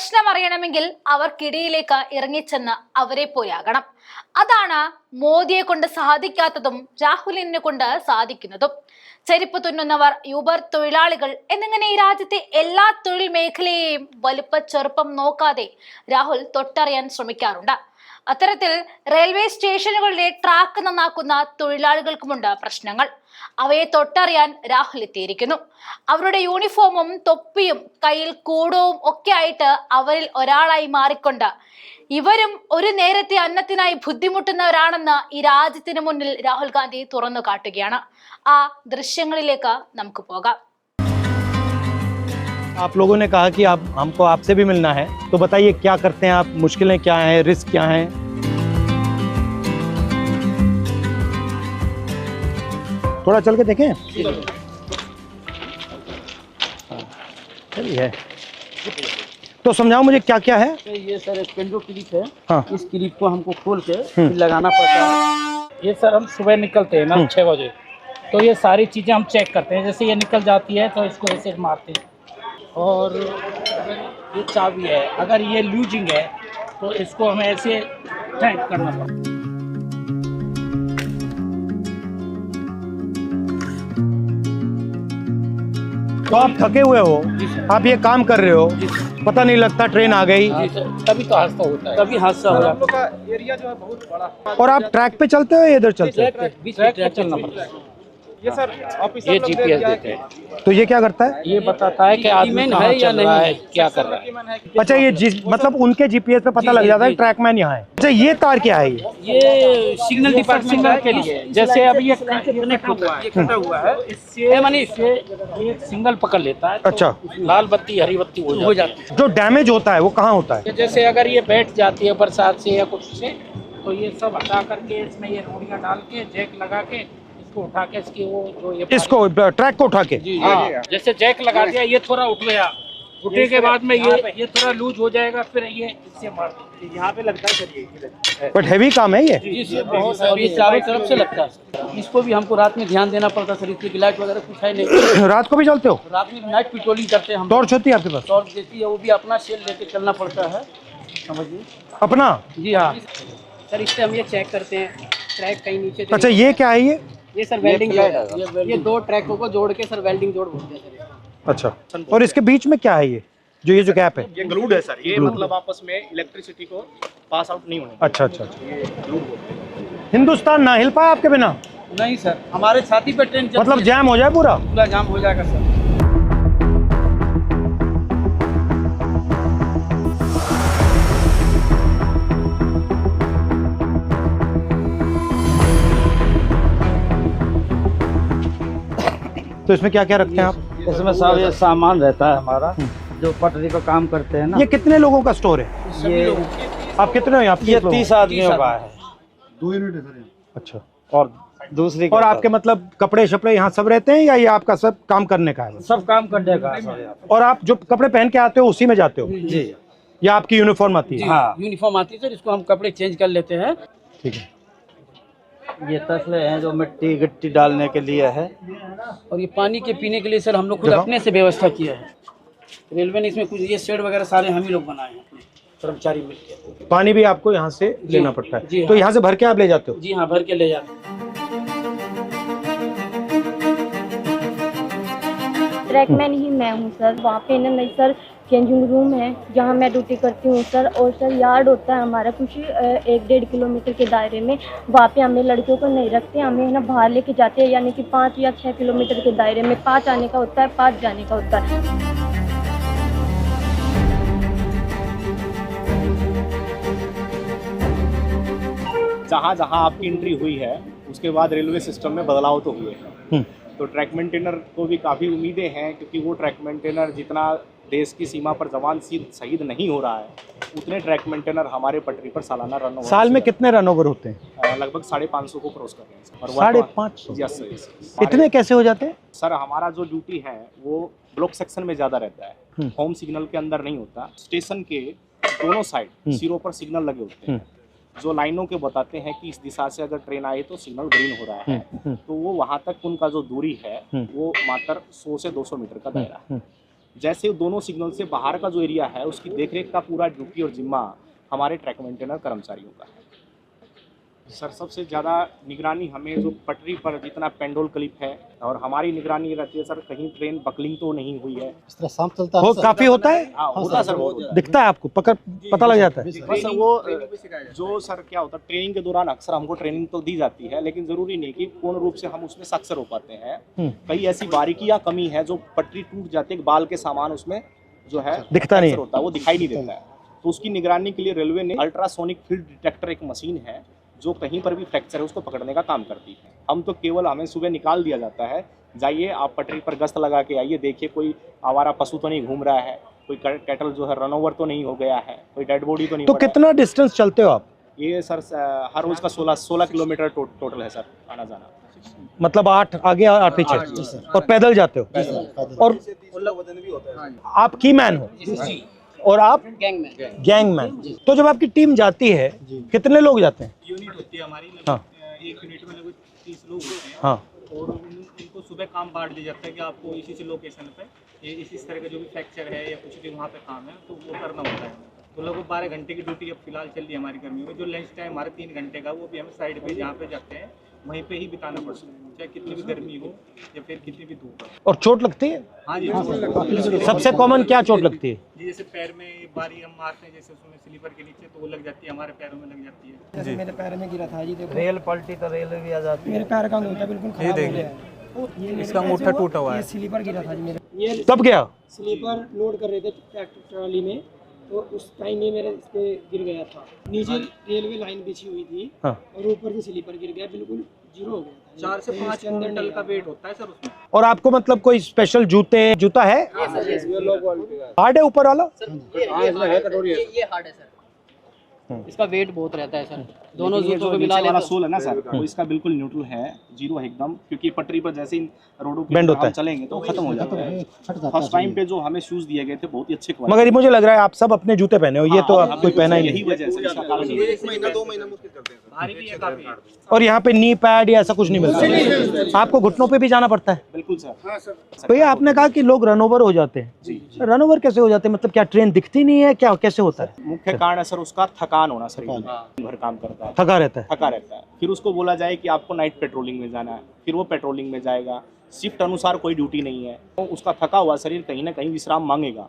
പ്രശ്നം അറിയണമെങ്കിൽ അവർക്കിടയിലേക്ക് ഇറങ്ങിച്ചെന്ന് അവരെ പോലെയാകണം. അതാണ് മോദിയെ കൊണ്ട് സാധിക്കാത്തതും രാഹുലിനെ കൊണ്ട് സാധിക്കുന്നതും. ചെരുപ്പ് തുന്നുന്നവർ, യൂബർ തൊഴിലാളികൾ എന്നിങ്ങനെ ഈ രാജ്യത്തെ എല്ലാ തൊഴിൽ മേഖലയെയും വലുപ്പ ചെറുപ്പം നോക്കാതെ രാഹുൽ തൊട്ടറിയാൻ ശ്രമിക്കാറുണ്ട്. അത്തരത്തിൽ റെയിൽവേ സ്റ്റേഷനുകളിലെ ട്രാക്ക് നന്നാക്കുന്ന തൊഴിലാളികൾക്കുമുണ്ട് പ്രശ്നങ്ങൾ. അവയെ തൊട്ടറിയാൻ രാഹുൽ എത്തിയിരിക്കുന്നു. അവരുടെ യൂണിഫോമും തൊപ്പിയും കയ്യിൽ കൂടവും ഒക്കെ ആയിട്ട് അവരിൽ ഒരാളായി മാറിക്കൊണ്ട് ഇവരും ഒരു നേരത്തെ അന്നത്തിനായി ബുദ്ധിമുട്ടുന്നവരാണെന്ന് ഈ രാജ്യത്തിന് മുന്നിൽ രാഹുൽ ഗാന്ധി തുറന്നു കാട്ടുകയാണ്. ആ ദൃശ്യങ്ങളിലേക്ക് നമുക്ക് പോകാം. आप लोगों ने कहा कि आप हमको आपसे भी मिलना है, तो बताइए क्या करते हैं आप, मुश्किलें क्या हैं, रिस्क क्या हैं? थोड़ा चल के देखें। चलिए, तो समझाओ मुझे क्या क्या है। ये सर एक पेंडो क्लिप है। हाँ। इस क्लिप को हमको खोल के फिर लगाना पड़ता है। ये सर हम सुबह निकलते हैं ना 6 बजे, तो ये सारी चीज़ें हम चेक करते हैं। जैसे ये निकल जाती है तो इसको ऐसे मारते हैं। और ये चाबी है, अगर ये लूजिंग है तो इसको हमें ऐसे टाइट करना पड़ता है। तो आप थके हुए हो, आप ये काम कर रहे हो, पता नहीं लगता ट्रेन आ गई, तभी तो हादसा होता है, तभी हादसा हो जाता है। एरिया जो है बहुत बड़ा। और आप ट्रैक पे चलते हो या इधर चलते हो? ट्रैक चलना पड़ता है। ये सर ये जीपीएस देते हैं। तो ये क्या करता है? ये बताता है कि आदमी कहाँ चल रहा है, क्या कर रहा है। अच्छा, ये मतलब उनके जीपीएस पे पता लग जाता है ट्रैकमैन यहाँ है। अच्छा, ये तार क्या है? ये सिग्नल डिपार्टमेंट के लिए। जैसे अभी ये कनेक्ट हुआ है, कटा हुआ है, इससे मानी इससे ये सिग्नल पकड़ लेता है। अच्छा, लाल बत्ती हरी बत्ती हो जाती है। जो डैमेज होता है वो कहाँ होता है? जैसे अगर ये बैठ जाती है बरसात से या कुछ से, तो ये सब हटा करके इसमें ये रोड़ियाँ डाल के जैक लगा के इसको उठा के इसकी वो जो ये इसको ट्रैक को उठा के, हाँ, जैसे जैक लगा दिया, ये थोड़ा उठ गया, उठने के बाद में ये थोड़ा लूज हो जाएगा, फिर ये इससे मार देते हैं। यहाँ पे लगता है सर ये। बट हैवी काम है ये। बहुत और ये चारों तरफ से लगता है। इसको भी हमको रात में ध्यान देना पड़ता है सर, इसकी लाइट वगैरह कुछ है नहीं। रात को भी चलते हो? रात में नाइट पेट्रोलिंग करते हैं हम। टॉर्च होती है आपके पास? टॉर्च देती है, वो भी अपना शेल लेके चलना पड़ता है, समझिए। अपना? जी हाँ सर, इससे हम ये चेक करते हैं ट्रैक कहीं नीचे। अच्छा, ये क्या है? ये सर वेल्डिंग है। ये दो ट्रैकों को जोड़ के सर वेल्डिंग जोड़ बोलते हैं सर। अच्छा, और इसके बीच में क्या है? ये जो गैप है, ये ग्लूड है सर। ये मतलब आपस में इलेक्ट्रिसिटी को पास आउट नहीं होने। अच्छा अच्छा, हिंदुस्तान ना हिल पाया आपके बिना? नहीं सर, हमारे छाती पे ट्रेन मतलब जैम हो जाए, पूरा जाम हो जाएगा सर। तो इसमें क्या क्या रखते हैं आप? इसमें सब ये सामान रहता है हमारा, जो पटरी पर काम करते हैं ना। ये कितने लोगों का स्टोर है? ये आप कितने हो यहाँ पे? ये 30 आदमियों का है। 2 यूनिट है सर। अच्छा, और दूसरी और आपके मतलब कपड़े शपड़े यहाँ सब रहते हैं या ये आपका सब काम करने का है? सब काम करने का है। और आप जो कपड़े पहन के आते हो उसी में जाते हो? जी, या आपकी यूनिफॉर्म आती है? हाँ, यूनिफॉर्म आती है सर, इसको हम कपड़े चेंज कर लेते हैं। ठीक है। ये तसले हैं जो मिट्टी गिट्टी डालने के लिए है, और ये पानी के पीने के लिए सर हम लोग खुद अपने से व्यवस्था किया है। रेलवे ने इसमें कुछ ये शेड वगैरह सारे हम ही लोग बनाए हैं, अपने कर्मचारी मिलकर। पानी भी आपको यहाँ से लेना पड़ता है? जी, तो यहाँ से भर के आप ले जाते हो? जी हाँ, भर के ले जाते हैं। ट्रैकमैन ही मैं हूँ सर। वहाँ पे ना नहीं सर चेंजिंग रूम है जहाँ मैं ड्यूटी करती हूँ सर। और सर यार्ड होता है हमारा कुछ 1-1.5 किलोमीटर के दायरे में। वहाँ पे हमें लड़कियों को नहीं रखते, हमें ना बाहर लेके जाते हैं, यानी कि 5 या 6 किलोमीटर के दायरे में। 5 आने का होता है, 5 जाने का होता है। जहाँ जहाँ आपकी एंट्री हुई है उसके बाद रेलवे सिस्टम में बदलाव तो हुए हैं। तो ट्रैक मेंटेनर को भी काफ़ी उम्मीदें हैं, क्योंकि वो ट्रैक मेंटेनर जितना देश की सीमा पर जवान शहीद नहीं हो रहा है, उतने ट्रैक मेंटेनर हमारे पटरी पर सालाना रन ओवर। साल में कितने रन ओवर होते हैं? लगभग 550 को क्रॉस कर रहे हैं। और 550? Yes sir. इतने कैसे हो जाते हैं सर? हमारा जो ड्यूटी है वो ब्लॉक सेक्शन में ज़्यादा रहता है, होम सिग्नल के अंदर नहीं होता। स्टेशन के दोनों साइड सिरों पर सिग्नल लगे होते हैं, जो लाइनों के बताते हैं कि इस दिशा से अगर ट्रेन आई तो सिग्नल ग्रीन हो रहा है। तो वो वहाँ तक उनका जो दूरी है वो मात्र 100 से 200 मीटर का दायरा है। जैसे दोनों सिग्नल से बाहर का जो एरिया है उसकी देखरेख का पूरा ड्यूटी और जिम्मा हमारे ट्रैक मेंटेनर कर्मचारियों का है। सर सबसे ज़्यादा निगरानी हमें जो पटरी पर जितना पेंडोल क्लिप है और हमारी निगरानी रहती है सर, कहीं ट्रेन बकलिंग तो नहीं हुई है। इस तरह शाम चलता है वो काफी होता है, हाँ होता है सर, बहुत होता है। दिखता है आपको, पता लग जाता है। बस वो जो सर क्या होता है ट्रेनिंग के दौरान अक्सर हमको ट्रेनिंग तो दी जाती है, लेकिन जरूरी नहीं कि पूर्ण रूप से हम उसमें सक्सेस हो पाते हैं। कई ऐसी बारीकियां कमी है जो पटरी टूट जाती है, बाल के सामान उसमें जो है दिखता नहीं होता है, वो दिखाई नहीं देता है। तो उसकी निगरानी के लिए रेलवे ने अल्ट्रासोनिक फील्ड डिटेक्टर एक मशीन है जो कहीं पर भी फ्रैक्चर है उसको पकड़ने का काम करती है। हम तो केवल हमें सुबह निकाल दिया जाता है, जाइए आप पटरी पर गश्त लगा के आइए, देखिए कोई आवारा पशु तो नहीं घूम रहा है, कोई कैटल जो है रन ओवर तो नहीं हो गया है, कोई डेड बॉडी तो नहीं तो पड़ा है। कितना डिस्टेंस चलते हो आप? ये सर हर रोज का 16 किलोमीटर टोटल है सर आना जाना। मतलब 8 आगे 8 पीछे, और पैदल जाते हो? और आप की मैन हो और आप गैंगमैन। तो जब आपकी टीम जाती है कितने लोग जाते हैं? यूनिट होती है हमारी, हाँ। एक यूनिट में लगभग 30 लोग होते हैं। हाँ। और उनको सुबह काम बांट दिया जाता है कि आपको इसी लोकेशन पे ये इस तरह का जो भी फ्रैक्चर है या कुछ भी वहाँ पे काम है तो वो करना होता है। तो लगभग 12 घंटे की ड्यूटी अब फिलहाल चल रही है हमारी कर्मियों में। जो लंच टाइम हमारा 3 घंटे का, वो भी हमें साइड पे जहाँ पे जाते हैं वहीं पे ही बिताना पड़ता है, चाहे कितनी भी गर्मी हो या फिर कितनी भी धूप हो। और चोट लगती है? हाँ जी, सबसे कॉमन क्या चोट लगती है? जी जैसे पैर में बारी हम मारते हैं, जैसे उसमें स्लीपर के नीचे, तो वो लग जाती है, हमारे पैरों में लग जाती है। जैसे मेरे पैर में गिरा था जी, देखो रेल पलटी तो रेल भी आ जाती है। मेरे पैर का अंगूठा बिल्कुल खराब हो गया है। ये इसका अंगूठा टूटा हुआ है। ये स्लीपर गिरा था जी मेरे। ये कब गया? स्लीपर लोड कर रहे थे ट्रैक्टर ट्रॉली में, तो उस टाइम ये मेरे इस पे गिर गया था। नीचे रेलवे लाइन बिछी हुई थी। हाँ। और ऊपर से स्लीपर गिर गया, बिल्कुल जीरो हो गया था। 4 से 5 क्विंटल का वेट होता है सर उसमें। और आपको मतलब कोई स्पेशल जूता है? हार्ड है ऊपर वाला? ये हार्ड है सर, इसका वेट बहुत रहता है सर। दोनों जूतों को मिला वाला लेना। सोल है ना सर, वो इसका बिल्कुल न्यूट्रल है, जीरो है एकदम, क्योंकि पटरी पर जैसे इन रोडों पे Bend होता हम है। चलेंगे तो खत्म हो जाता है। फर्स्ट टाइम पे जो हमें शूज दिए गए थे बहुत ही अच्छे क्वालिटी। मगर ये मुझे लग रहा है आप सब अपने जूते पहने हो, ये तो आप कोई पहना ही यही नहीं। वजह है सर, इसका कारण ये है। 1 महीना 2 महीना मुश्किल चलते हैं, भारी भी है काफी। और यहाँ पे नी पैड या ऐसा कुछ नहीं मिलता? आपको घुटनों पे भी जाना पड़ता है? बिल्कुल सर। भैया आपने कहा कि लोग रन ओवर हो जाते हैं, रन ओवर कैसे हो जाते हैं? मतलब क्या ट्रेन दिखती नहीं है, क्या कैसे होता है? मुख्य कारण है सर उसका थकान होना, शरीर में भर काम करता है, थका रहता है। थका रहता है। फिर उसको बोला जाए कि आपको नाइट पेट्रोलिंग में जाना है, फिर वो पेट्रोलिंग में जाएगा, शिफ्ट अनुसार कोई ड्यूटी नहीं है, तो उसका थका हुआ शरीर कहीं ना कहीं विश्राम मांगेगा।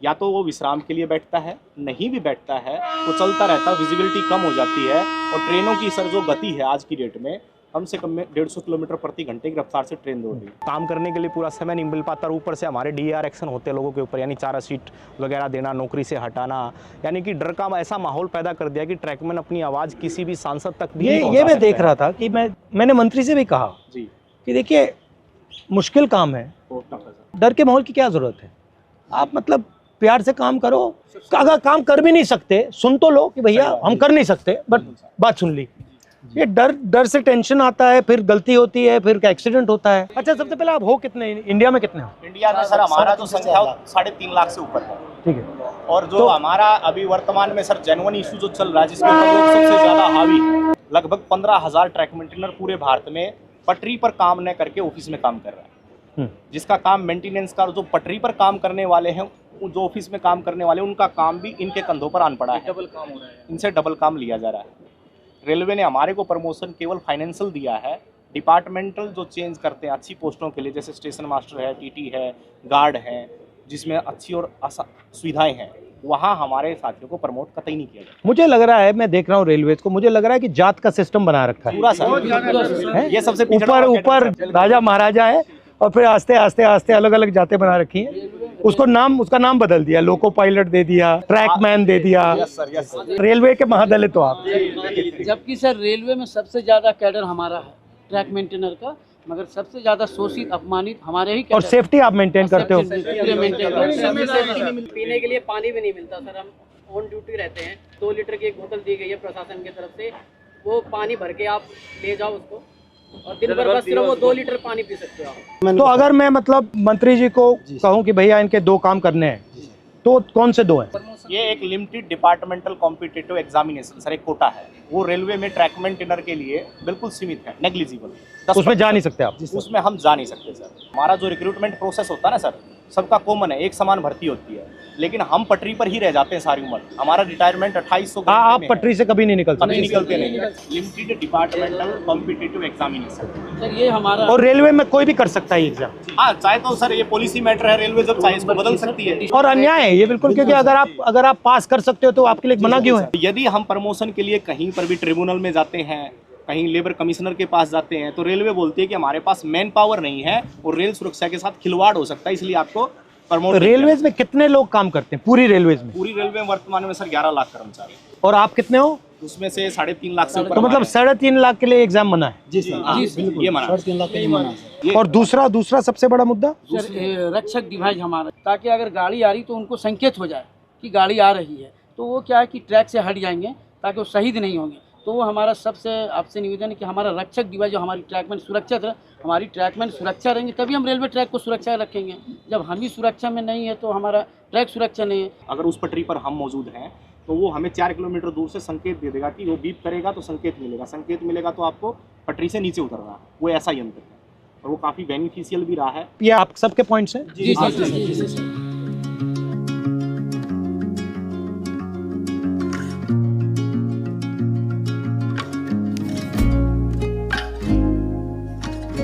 या तो वो विश्राम के लिए बैठता है, नहीं भी बैठता है तो चलता रहता है, विजिबिलिटी कम हो जाती है। और ट्रेनों की सर जो गति है आज की डेट में, कम से कम 150 किलोमीटर प्रति घंटे की रफ्तार से ट्रेन दौड़ रही है। काम करने के लिए पूरा समय नहीं मिल पाता, और ऊपर से हमारे DAR एक्शन होते हैं लोगों के ऊपर, यानी चारा सीट वगैरह देना, नौकरी से हटाना, यानी कि डर का ऐसा माहौल पैदा कर दिया कि ट्रैकमैन अपनी आवाज़ किसी भी सांसद तक भी नहीं ये पहुंचा मैं सकते देख हैं। रहा था कि मैंने मंत्री से भी कहा जी, कि देखिए मुश्किल काम है, बहुत टफ है सर। डर के माहौल की क्या जरूरत है? आप मतलब प्यार से काम करो। अगर काम कर भी नहीं सकते, सुन तो लो कि भैया हम कर नहीं सकते, बट बात सुन ली। ये डर से टेंशन आता है, फिर गलती होती है, फिर एक्सीडेंट होता है। अच्छा, सबसे पहले आप हो कितने इंडिया में? कितने हो? इंडिया में सर हमारा जो संख्या है 3.5 लाख से ऊपर है। ठीक है। और जो हमारा अभी वर्तमान में सर जेन्युइन इशू जो चल रहा है, जिसके ऊपर लोग सबसे ज्यादा हावी, लगभग 15,000 ट्रैक मेंटेनर पूरे भारत में पटरी पर काम न करके ऑफिस में काम कर रहा है, जिसका काम मेंटेनेंस का, जो पटरी पर काम करने वाले हैं, जो ऑफिस में काम करने वाले, उनका काम भी इनके कंधों पर आन पड़ा है, डबल काम हो रहा है, इनसे डबल काम लिया जा रहा है। रेलवे ने हमारे को प्रमोशन केवल फाइनेंशियल दिया है, डिपार्टमेंटल जो चेंज करते हैं अच्छी पोस्टों के लिए, जैसे स्टेशन मास्टर है, TT है, गार्ड है, जिसमें अच्छी और सुविधाएं हैं, वहाँ हमारे साथियों को प्रमोट कतई नहीं किया जाता। मुझे लग रहा है, मैं देख रहा हूँ रेलवेज को, मुझे लग रहा है कि जात का सिस्टम बना रखा है पूरा सर, ये सबसे ऊपर राजा महाराजा है, और फिर आस्ते आस्ते आस्ते अलग अलग जातें बना रखी हैं। उसका नाम बदल दिया, लोको पायलट दे दिया, ट्रैकमैन दे दिया। Yes sir. रेलवे के महादलित हो आप। जबकि सर रेलवे में सबसे ज्यादा कैडर हमारा है ट्रैक मेंटेनर का, मगर सबसे ज्यादा शोषित अपमानित हमारे ही और सेफ्टी आप मेंटेन करते हो? पीने के लिए पानी भी नहीं मिलता सर, हम ऑन ड्यूटी रहते हैं। 2 लीटर की एक बोतल दी गई है प्रशासन की तरफ से, वो पानी भर के आप ले जाओ उसको, और दिन भर बस सिर्फ वो 2 लीटर पानी पी सकते हो आप। तो अगर मैं मतलब मंत्री जी को कहूँ कि भैया इनके 2 काम करने हैं, तो कौन से 2 हैं? ये एक limited departmental competitive examination sir, एक कोटा है, वो रेलवे में ट्रैक मेंटेनर के लिए बिल्कुल सीमित है, नेग्लिजिबल। उसमें जा नहीं सकते आप? उसमें हम जा नहीं सकते सर। हमारा जो रिक्रूटमेंट प्रोसेस होता है ना सर, सबका कॉमन है, एक समान भर्ती होती है, लेकिन हम पटरी पर ही रह जाते हैं सारी उम्र। हमारा रिटायरमेंट 2800 आप पटरी से कभी नहीं निकल कभी सकते। निकलते नहीं। Limited departmental competitive examination. Sir ये हमारा और रेलवे में कोई भी कर सकता है एग्जाम, हाँ, चाहे तो सर ये पॉलिसी मैटर है, रेलवे जब चाहे इसको बदल सकती है। और अन्याय है ये बिल्कुल, क्योंकि अगर आप पास कर सकते हो तो आपके लिए मना क्यों है? यदि हम प्रमोशन के लिए कहीं पर भी ट्रिब्यूनल में जाते हैं, कहीं लेबर कमिश्नर के पास जाते हैं, तो रेलवे बोलती है कि हमारे पास मैन पावर नहीं है और रेल सुरक्षा के साथ खिलवाड़ हो सकता है, इसलिए आपको प्रमोट। रेलवेज में कितने लोग काम करते हैं पूरी रेलवेज में? पूरी रेलवे में वर्तमान में सर 11 लाख कर्मचारी, और आप कितने हो? उसमें से 3.5 लाख से ऊपर। तो मतलब 3.5 लाख के लिए एग्जाम मना है। जी सर, हाँ, ये मना। 3.5 लाख का ही मना सर। और दूसरा सबसे बड़ा मुद्दा सर रक्षक डिवाइस हमारा, ताकि अगर गाड़ी आ रही तो उनको संकेत हो जाए कि गाड़ी आ रही है, तो वो क्या है कि ट्रैक से हट जाएंगे ताकि वो शहीद नहीं होंगे। तो वो हमारा सबसे आपसे निवेदन है कि हमारा रक्षक डिवाइस जो हमारी ट्रैकमैन सुरक्षित है, हमारी ट्रैकमैन सुरक्षा रहेंगे तभी हम रेलवे ट्रैक को सुरक्षा रखेंगे। जब हम ही सुरक्षा में नहीं है तो हमारा ट्रैक सुरक्षा नहीं है। अगर उस पटरी पर हम मौजूद हैं तो वो हमें 4 किलोमीटर दूर से संकेत दे देगा कि वो बीप करेगा तो संकेत मिलेगा तो आपको पटरी से नीचे उतरना है। वो ऐसा यंत्र है और वो काफ़ी बेनिफिशियल भी रहा है। ये आप सबके पॉइंट्स हैं? जी सर।